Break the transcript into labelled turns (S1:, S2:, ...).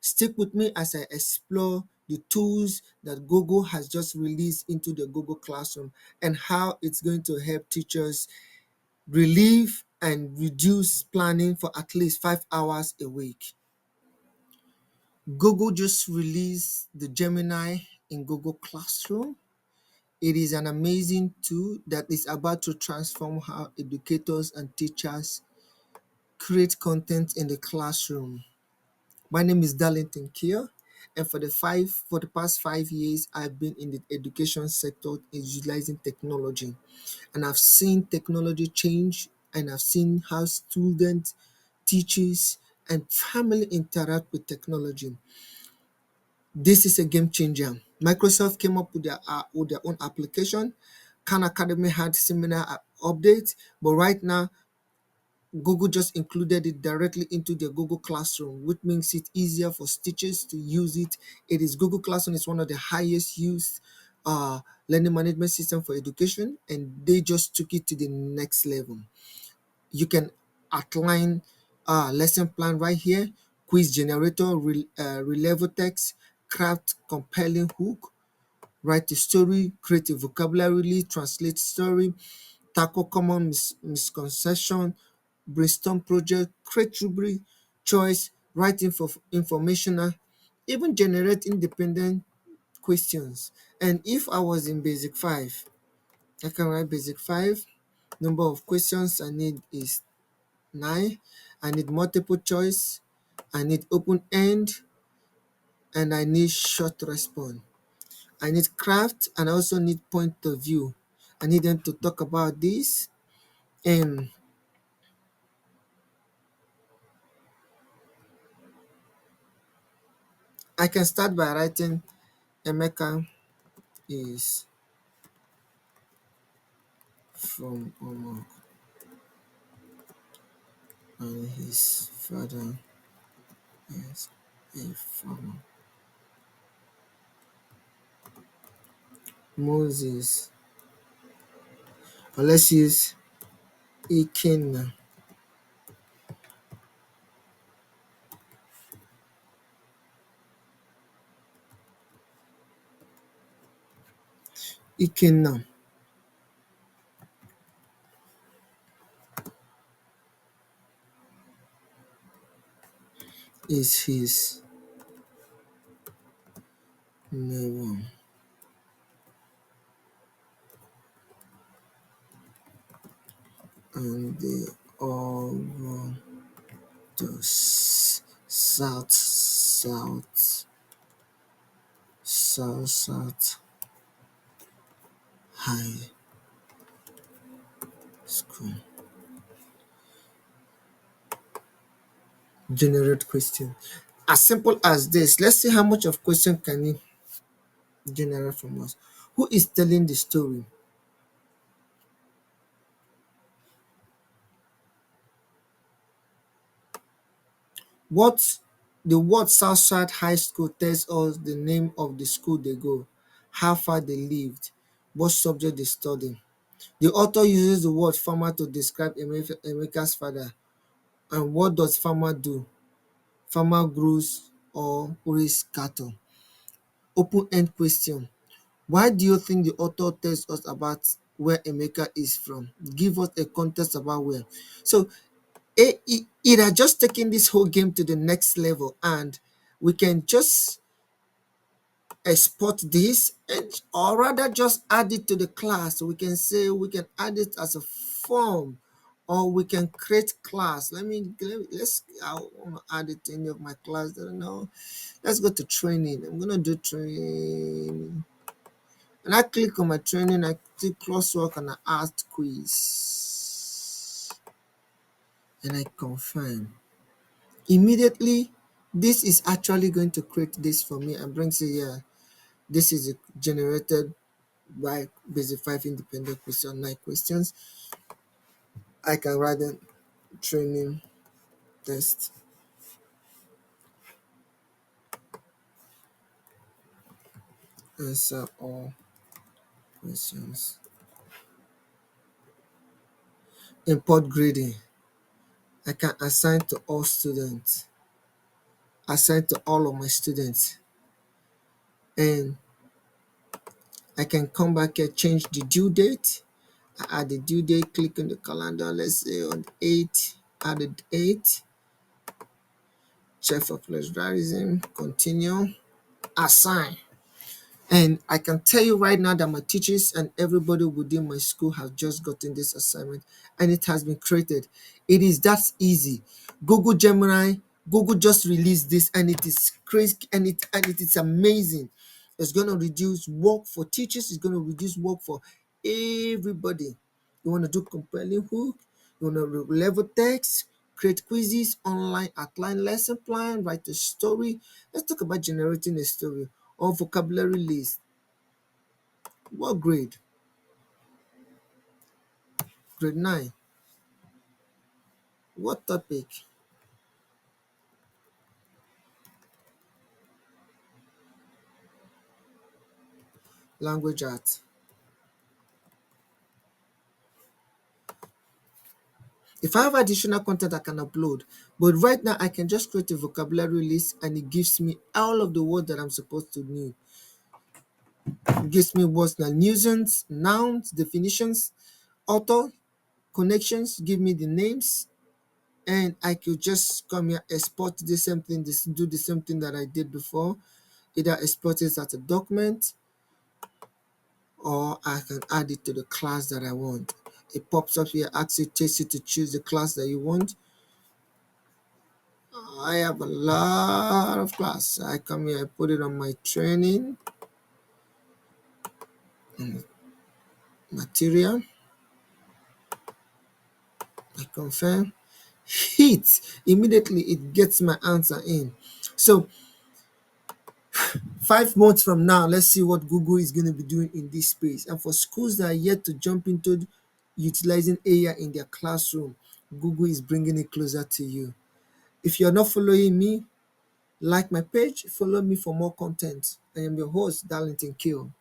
S1: Stick with me as I explore the tools that Google has just released into the Google Classroom and how it's going to help teachers relieve and reduce planning for at least 5 hours a week. Google just released the Gemini in Google Classroom. It is an amazing tool that is about to transform how educators and teachers create content in the classroom. My name is Darlington Kier, and for the past 5 years, I've been in the education sector utilizing technology, and I've seen technology change, and I've seen how students, teachers, and family interact with technology. This is a game changer. Microsoft came up with their own application. Khan Academy had similar updates, but right now Google just included it directly into their Google Classroom, which makes it easier for teachers to use it. Google Classroom is one of the highest used learning management system for education, and they just took it to the next level. You can outline lesson plan right here, quiz generator, reliable text, craft compelling hook, write a story, create a vocabulary, translate story, tackle common misconception, brainstorm project, create rubric, choice, write informational, even generate independent questions. And if I was in basic 5, I can write basic 5. Number of questions I need is 9. I need multiple choice. I need open end, and I need short response. I need craft, and I also need point of view. I need them to talk about this, and I can start by writing Emeka is from Omo and his father is a farmer. Moses, or let's use Ikenna. Ikenna is his name, and they all go to South High School. Generate question. As simple as this. Let's see how much of question can it generate from us. Who is telling the story? What the word Southside High School tells us the name of the school they go, how far they lived, what subject they study. The author uses the word farmer to describe Emeka's father. And what does farmer do? Farmer grows or raise cattle. Open-end question. Why do you think the author tells us about where Emeka is from? Give us a context about where. So it had just taken this whole game to the next level, and we can just export this, and or rather just add it to the class. We can say we can add it as a form, or we can create class. Let's I want to add it to any of my class. I don't know. Let's go to training. I'm gonna do training, and I click on my training. I click crosswalk and I ask quiz, and I confirm. Immediately, this is actually going to create this for me and brings it here. This is generated by basic 5 independent question, 9 questions. I can write them training test, answer all questions. Import grading. I can assign to all students. assigned to all of my students. And I can come back here, change the due date. I add the due date, click on the calendar, let's say on 8, added 8, check for plagiarism, continue, assign. And I can tell you right now that my teachers and everybody within my school has just gotten this assignment and it has been created. It is that easy. Google Gemini, Google just released this and it is crazy and it is amazing. It's going to reduce work for teachers, it's going to reduce work for everybody. You want to do compelling hook, you want to level text, create quizzes, online outline lesson plan, write a story. Let's talk about generating a story or vocabulary list. What grade? Grade 9. What topic? Language arts. If I have additional content, I can upload. But right now, I can just create a vocabulary list and it gives me all of the words that I'm supposed to know. It gives me words like nuisance, nouns, definitions, author, connections, give me the names, and I could just come here, export the same thing, do the same thing that I did before. Either export it as a document or I can add it to the class that I want. It pops up here, asks you, takes you to choose the class that you want. I have a lot of class. I come here, I put it on my training material. I confirm. Hit. Immediately it gets my answer in. So 5 months from now, let's see what Google is going to be doing in this space. And for schools that are yet to jump into utilizing AI in their classroom, Google is bringing it closer to you. If you're not following me, like my page, follow me for more content. I am your host, Darlington Kill.